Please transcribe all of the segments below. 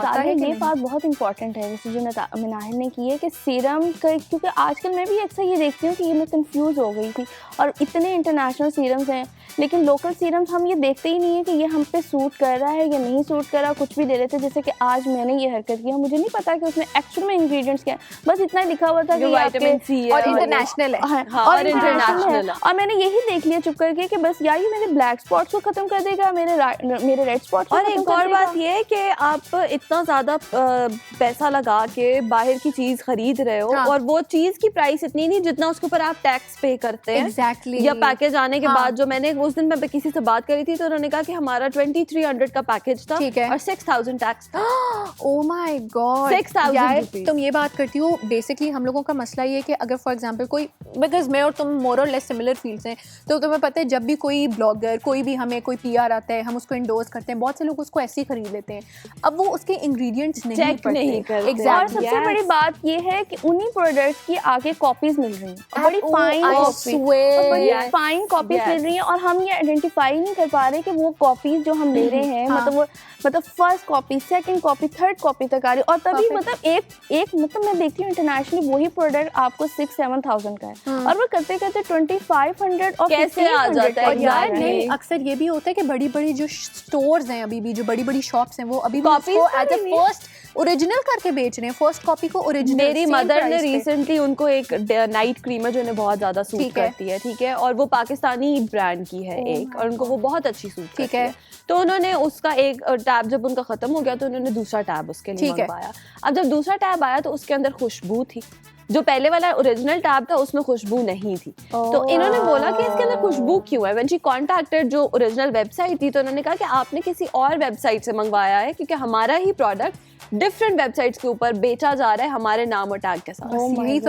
आता है ये बात बहुत इंपॉर्टेंट है जैसे जो मिनाहिल ने की है कि सीरम का, क्योंकि आजकल मैं भी अक्सर ये देखती हूँ कि ये मैं कंफ्यूज हो गई थी और इतने इंटरनेशनल सीरम्स हैं लेकिन लोकल सीरम्स हम ये देखते ही नहीं है कि ये हम पे सूट कर रहा है या नहीं सूट कर रहा, कुछ भी दे रहे थे। जैसे कि आज मैंने ये हरकत किया, मुझे नहीं पता कि उसमें एक्चुअल में इंग्रेडिएंट्स क्या है, बस इतना लिखा हुआ था कि विटामिन सी है और इंटरनेशनल है और इंटरनेशनल है और मैंने यही देख लिया चुप करके कि बस यार ये मेरे ब्लैक स्पॉट्स को खत्म कर देगा, मेरे रेड स्पॉट्स और एक और बात ये है कि आप इतना ज़्यादा पैसा लगा के बाहर की चीज़ खरीद रहे हो और वो चीज़ की प्राइस इतनी नहीं जितना उसके ऊपर आप टैक्स पे करते हैं। Exactly. या पैकेज आने के बाद जो मैंने उस दिन मैं किसी से बात करी थी तो उन्होंने कहा कि हमारा 2300 का पैकेज था और 6000 टैक्स था। ओह माय गॉड, 6000 तुम ये बात करती हो। बेसिकली हम लोगों का मसला ये है कि अगर फॉर एग्जांपल कोई, बिकॉज मैं और तुम मोर और लेस सिमिलर फील्ड्स हैं, तो तुम्हें पता है जब भी कोई ब्लॉगर कोई भी हमें कोई पीआर आता है हम उसको इंडोर्स करते हैं, बहुत से लोग उसको ऐसे ही खरीद लेते हैं। अब वो उसके इंग्रेडिएंट्स नहीं करते। और सबसे बड़ी बात ये है कि उन्हीं प्रोडक्ट्स की आगे कॉपीज मिल रही हैं, बड़ी फाइन कॉपीज मिल रही हैं और हम ये आइडेंटिफाई नहीं कर पा रहे कि वो कॉपीज जो हम ले रहे हैं मतलब first copy, second copy, third copy तक आ रही है। और तभी मतलब एक मतलब मैं देखती हूँ इंटरनेशनली वही प्रोडक्ट आपको 6-7,000 का है और वो करते करते 2500 और कैसे आ जाता है। और यार नहीं, अक्सर ये भी होता है कि बड़ी बड़ी जो स्टोर्स हैं, अभी भी जो बड़ी बड़ी शॉप्स हैं, वो अभी भी उसको एज अ फर्स्ट ओरिजिनल करके बेच रहे हैं, फर्स्ट कॉपी को ओरिजिनल। मेरी मदर ने रिसेंटली उनको एक नाइट क्रीम है जो उन्हें बहुत ज्यादा सूट करती है, ठीक है, और वो पाकिस्तानी ब्रांड की है एक, और उनको वो बहुत अच्छी सूट करती है। तो उन्होंने उसका एक टैब जब उनका खत्म हो गया तो उन्होंने दूसरा टैब उसके लिए मंगवाया। अब जब दूसरा टैब आया तो उसके अंदर खुशबू थी, जो पहले वाला ओरिजिनल टैब था उसमें खुशबू नहीं थी। तो इन्होंने बोला कि इसके अंदर खुशबू क्यों है। व्हेन शी कॉन्टैक्टेड जो ओरिजिनल वेबसाइट थी तो उन्होंने कहा कि आपने किसी और वेबसाइट से मंगवाया है क्योंकि हमारा ही प्रोडक्ट डिफरेंट वेबसाइट्स के ऊपर बेचा जा रहा है हमारे नाम और टैग के साथ। यही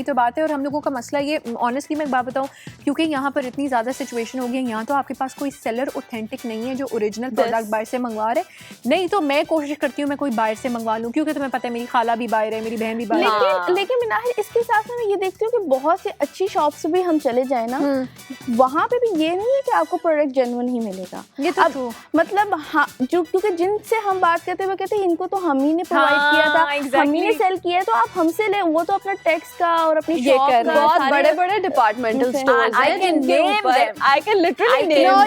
तो बात है। और हम लोगों का मसला ये, ऑनेस्टली मैं एक बात बताऊं, क्योंकि यहाँ पर इतनी ज़्यादा सिचुएशन हो गई है, यहाँ तो आपके पास कोई सेलर ऑथेंटिक नहीं है जो ओरिजिनल प्रोडक्ट बाहर से मंगवा रहे। नहीं तो मैं कोशिश करती हूँ मैं कोई बाहर से मंगवा लूँ, क्योंकि तुम्हें पता है मेरी खाला भी बाहर है, मेरी बहन भी बाहर है। लेकिन मिनाहिल इसके साथ में मैं ये देखती हूँ कि बहुत से अच्छी शॉप्स भी हम चले जाए ना, वहाँ पे भी ये नहीं है कि आपको प्रोडक्ट जेन्युइन ही मिलेगा। ये तो मतलब हाँ, जो क्योंकि जिनसे हम बात करते हुए कहते हैं इनको तो हम ही ने प्रोवाइड किया था, हम ही ने सेल किया है, तो आप हमसे ले। वो तो अपना टैक्स का और अपनी शॉप का, बहुत बड़े-बड़े डिपार्टमेंटल स्टोर्स हैं जिनके ऊपर आई कैन लिटरली नेम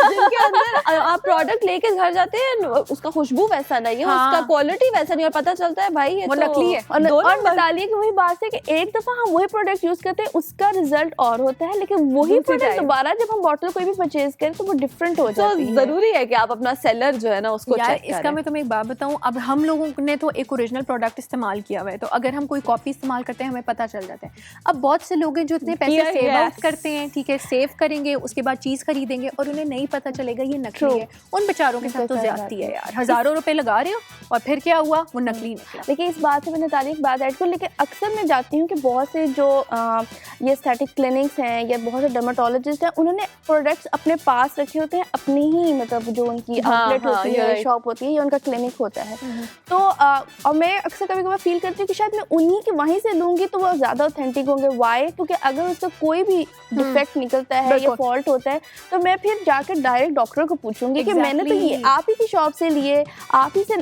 जिनके अंदर आप प्रोडक्ट लेके घर जाते हैं, उसका खुशबू वैसा नहीं है, उसका क्वालिटी वैसा नहीं, और पता चलता है भाई ये वो नकली है। और बता लिए कि वही बात है कि एक दफा हम वही प्रोडक्ट यूज करते हैं, उसका रिजल्ट और होता है, लेकिन वही प्रोडक्ट दोबारा जब हम बॉटल कोई भी परचेज करें तो वो डिफरेंट हो जाती है। जरूरी है कि आप अपना सेलर जो है ना उसको चेक करें। इसका मैं तुम्हें एक बात बताऊं, अब हम लोगों ने तो एक ओरिजिनल प्रोडक्ट इस्तेमाल किया हुआ है, तो अगर हम कोई कॉपी इस्तेमाल करते हैं हमें पता चल जाता है। अब बहुत से लोग हैं जो इतने पैसे सेव आउट करते हैं, ठीक है, सेव करेंगे, उसके बाद चीज़ खरीदेंगे और उन्हें नहीं पता चलेगा ये नकली है। उन बेचारों के साथ तो ज्यादती है यार, हज़ारों रुपए लगा रहे हो और फिर क्या हुआ, वो नकली निकला। लेकिन इस बात से मैंने तारीख बात ऐड कर, लेकिन अक्सर मैं जाती हूँ कि बहुत से जो ये एस्थेटिक क्लिनिक्स हैं या बहुत से डर्माटोलॉजिस्ट हैं, उन्होंने प्रोडक्ट्स अपने पास रखे होते हैं, अपनी ही मतलब जो उनकी आउटलेट होती है, शॉप होती है या उनका क्लिनिक होता है। तो और मैं अक्सर कभी कभी फील करती हूँ कि शायद मैं उन्हीं के वहीं से लूँगी तो वो ज़्यादा ऑथेंटिक होंगे। वाई? क्योंकि अगर उसका कोई भी डिफेक्ट निकलता है या फॉल्ट होता है तो मैं फिर जाकर डायरेक्ट डॉक्टर को पूछूंगी कि मैंने तो ये आप ही की शॉप से लिए, आप ही से